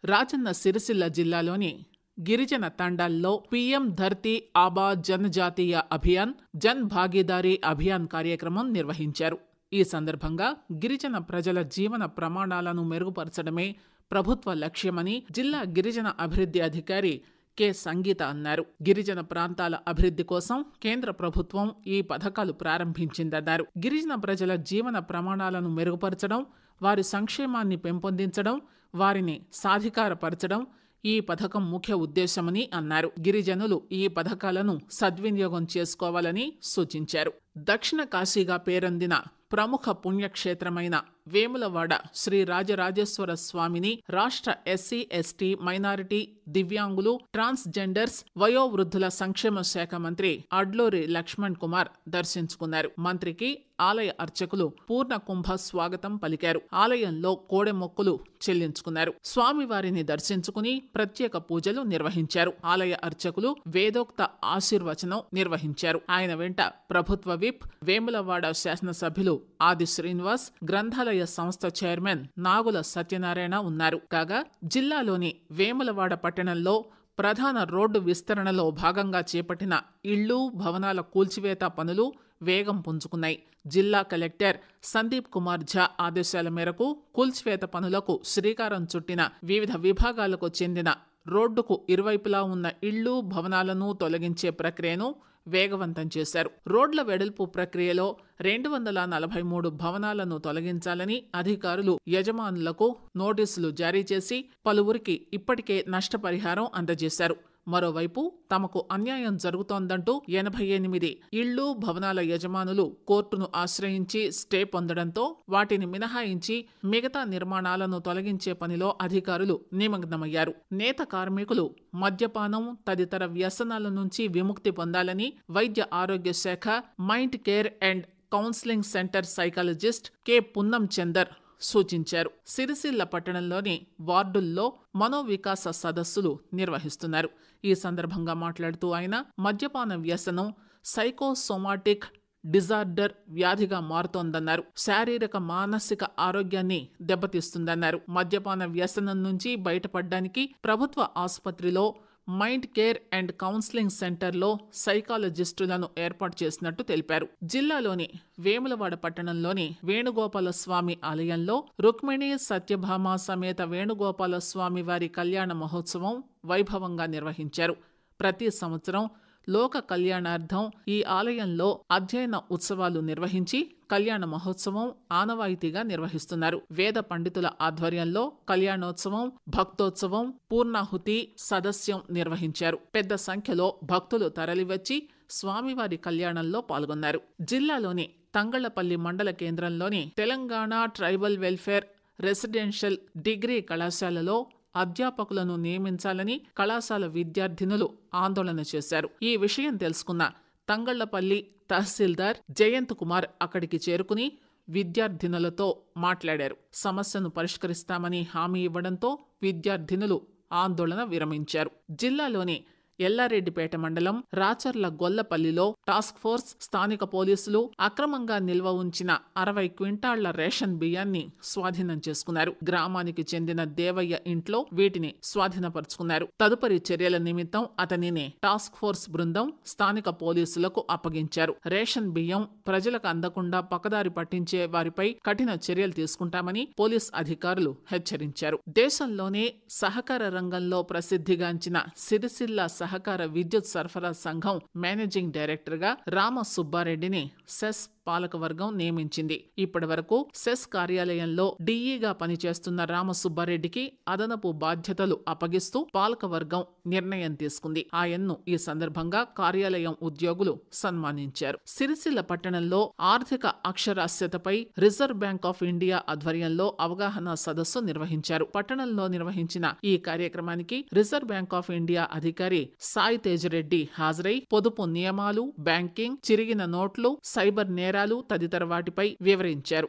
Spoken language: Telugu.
రాజన్న సిరిసిల్ల జిల్లాలోని గిరిజన తండాల్లో పీఎం ధర్తీ ఆబా జనజాతీయ అభియాన్, జన్ భాగీదారీ అభియాన్ కార్యక్రమం నిర్వహించారు. ఈ సందర్భంగా గిరిజన ప్రజల జీవన ప్రమాణాలను మెరుగుపరచడమే ప్రభుత్వ లక్ష్యమని జిల్లా గిరిజన అభివృద్ధి అధికారి కె. సంగీత అన్నారు. గిరిజన ప్రాంతాల అభివృద్ధి కోసం కేంద్ర ప్రభుత్వం ఈ పథకాలు ప్రారంభించిందన్నారు. గిరిజన ప్రజల జీవన ప్రమాణాలను మెరుగుపరచడం, వారి సంక్షేమాన్ని పెంపొందించడం, వారిని సాధికారపరచడం ఈ పథకం ముఖ్య ఉద్దేశమని అన్నారు. గిరిజనులు ఈ పథకాలను సద్వినియోగం చేసుకోవాలని సూచించారు. దక్షిణ కాశీగా పేరొందిన ప్రముఖ పుణ్యక్షేత్రమైన వేములవాడ శ్రీ రాజరాజేశ్వర స్వామిని రాష్ట్ర ఎస్సీ, ఎస్టీ, మైనారిటీ, దివ్యాంగులు, ట్రాన్స్జెండర్స్, వయోవృద్ధుల సంక్షేమ శాఖ మంత్రి అడ్లూరి లక్ష్మణ్ కుమార్ దర్శించుకున్నారు. మంత్రికి ఆలయ అర్చకులు పూర్ణ కుంభ స్వాగతం పలికారు. ఆలయంలో కోడె మొక్కులు చెల్లించుకున్నారు. స్వామివారిని దర్శించుకుని ప్రత్యేక పూజలు నిర్వహించారు. ఆలయ అర్చకులు వేదోక్త ఆశీర్వచనం నిర్వహించారు. ఆయన వెంట ప్రభుత్వ విప్, వేములవాడ శాసనసభ్యులు ఆది శ్రీనివాస్, గ్రంథాలయ సంస్థ చైర్మన్ నాగుల సత్యనారాయణ ఉన్నారు. కాగా జిల్లాలోని వేములవాడ పట్టణంలో ప్రధాన రోడ్డు విస్తరణలో భాగంగా చేపట్టిన ఇళ్లు, భవనాల కూల్చివేత పనులు వేగం పుంజుకున్నాయి. జిల్లా కలెక్టర్ సందీప్ కుమార్ ఝా ఆదేశాల మేరకు కూల్చివేత పనులకు శ్రీకారం చుట్టిన వివిధ విభాగాలకు చెందిన రోడ్డుకు ఇరువైపులా ఉన్న ఇళ్లు, భవనాలను తొలగించే ప్రక్రియను వేగవంతం చేశారు. రోడ్ల వెడల్పు ప్రక్రియలో 243 భవనాలను తొలగించాలని అధికారులు యజమానులకు నోటీసులు జారీ చేసి పలువురికి ఇప్పటికే నష్టపరిహారం అందజేశారు. మరోవైపు తమకు అన్యాయం జరుగుతోందంటూ 88 ఇళ్లు, భవనాల యజమానులు కోర్టును ఆశ్రయించి స్టే పొందడంతో వాటిని మినహాయించి మిగతా నిర్మాణాలను తొలగించే పనిలో అధికారులు నిమగ్నమయ్యారు. నేత కార్మికులు మద్యపానం తదితర వ్యసనాల నుంచి విముక్తి పొందాలని వైద్య ఆరోగ్య శాఖ mind care and counselling centre psychologist K. Punnam Chander సూచించారు. సిరిసిల్ల పట్టణంలోని వార్డుల్లో మనోవికాస సదస్సులు నిర్వహిస్తున్నారు. ఈ సందర్భంగా మాట్లాడుతూ ఆయన మద్యపాన వ్యసనం సైకోసోమాటిక్ డిజార్డర్ వ్యాధిగా మారుతోందన్నారు. శారీరక, మానసిక ఆరోగ్యాన్ని దెబ్బతీస్తుందన్నారు. మద్యపాన వ్యసనం నుంచి బయటపడడానికి ప్రభుత్వ ఆసుపత్రిలో మైండ్ కేర్ అండ్ కౌన్సిలింగ్ సెంటర్లో సైకాలజిస్టులను ఏర్పాటు చేసినట్టు తెలిపారు. జిల్లాలోని వేములవాడ పట్టణంలోని వేణుగోపాల స్వామి ఆలయంలో రుక్మిణి సత్యభామ సమేత వేణుగోపాల స్వామి వారి కళ్యాణ మహోత్సవం వైభవంగా నిర్వహించారు. ప్రతి సంవత్సరం లోక కళ్యాణార్థం ఈ ఆలయంలో అధ్యయన ఉత్సవాలు నిర్వహించి కళ్యాణ మహోత్సవం ఆనవాయితీగా నిర్వహిస్తున్నారు. వేద పండితుల ఆధ్వర్యంలో కళ్యాణోత్సవం, భక్తోత్సవం, పూర్ణాహుతి, సదస్యం నిర్వహించారు. పెద్ద సంఖ్యలో భక్తులు తరలివచ్చి స్వామివారి కళ్యాణంలో పాల్గొన్నారు. జిల్లాలోని తంగళ్లపల్లి మండల కేంద్రంలోని Telangana tribal welfare residential degree కళాశాలలో అధ్యాపకులను నియమించాలని కళాశాల విద్యార్థినులు ఆందోళన చేశారు. ఈ విషయం తెలుసుకున్న తంగళ్లపల్లి తహసీల్దార్ జయంత్ కుమార్ అక్కడికి చేరుకుని విద్యార్థినులతో మాట్లాడారు. సమస్యను పరిష్కరిస్తామని హామీ ఇవ్వడంతో విద్యార్థినులు ఆందోళన విరమించారు. జిల్లాలోని ఎల్లారెడ్డిపేట మండలం రాచర్ల గొల్లపల్లిలో టాస్క్ ఫోర్స్, స్థానిక పోలీసులు అక్రమంగా నిల్వ ఉంచిన 60 క్వింటాళ్ల రేషన్ బియ్యాన్ని స్వాధీనం చేసుకున్నారు. గ్రామానికి చెందిన దేవయ్య ఇంట్లో వీటిని స్వాధీనపరుచుకున్నారు. తదుపరి చర్యల నిమిత్తం అతనిని టాస్క్ ఫోర్స్ బృందం స్థానిక పోలీసులకు అప్పగించారు. రేషన్ బియ్యం ప్రజలకు అందకుండా పక్కదారి పట్టించే వారిపై కఠిన చర్యలు తీసుకుంటామని పోలీస్ అధికారులు హెచ్చరించారు. దేశంలోనే సహకార రంగంలో ప్రసిద్ధిగాంచిన సిరిసిల్ల సహకార విద్యుత్ సరఫరా సంఘం మేనేజింగ్ డైరెక్టర్ గా రామ సుబ్బారెడ్డిని సెస్ పాలకవర్గం నియమించింది. ఇప్పటి వరకు సెస్ కార్యాలయంలో డిఈగా పనిచేస్తున్న రామసుబ్బారెడ్డికి అదనపు బాధ్యతలు అప్పగిస్తూ పాలకవర్గం నిర్ణయం తీసుకుంది. ఆయన్ను ఈ సందర్భంగా కార్యాలయం ఉద్యోగులు సన్మానించారు. సిరిసిల్ల పట్టణంలో ఆర్థిక అక్షరాస్యతపై రిజర్వ్ బ్యాంక్ ఆఫ్ ఇండియా ఆధ్వర్యంలో అవగాహన సదస్సు నిర్వహించారు. పట్టణంలో నిర్వహించిన ఈ కార్యక్రమానికి రిజర్వ్ బ్యాంక్ ఆఫ్ ఇండియా అధికారి సాయి తేజ్ రెడ్డి హాజరై పొదుపు నియమాలు, బ్యాంకింగ్, చిరిగిన నోట్లు, సైబర్ నేరాలు తదితర వాటిపై వివరించారు.